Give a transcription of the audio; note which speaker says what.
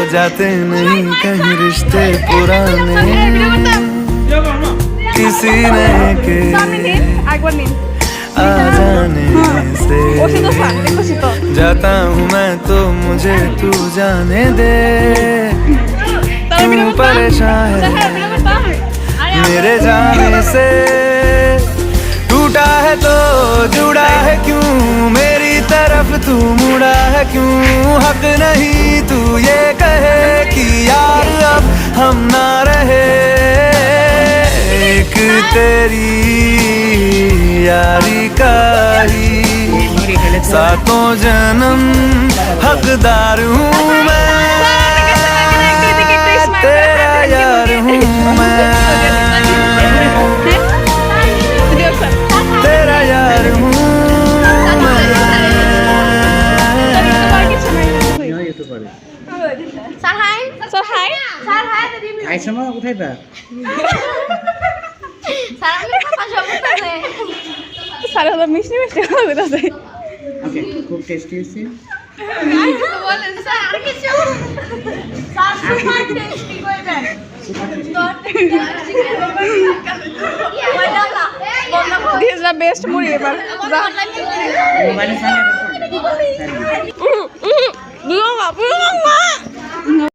Speaker 1: जाते नहीं कहीं रिश्ते पुराने किसी नए के आ जाने से जाता हूँ मैं तो मुझे तू जाने दे तू परेशान है मेरे जाने से टूटा है तो जुड़ा है क्यों मेरी तरफ तू मुड़ा है क्यों हक नहीं तू ये कहे कि यार अब हम ना रहे एक तेरी यारी का ही सातों जन्म हकदार हूँ मैं तेरा यार हूँ मैं तेरा यार हूँ
Speaker 2: খুব টেস্টি হয়েছে
Speaker 3: বেস্ট মুড়ি এবার
Speaker 2: মোবাইলে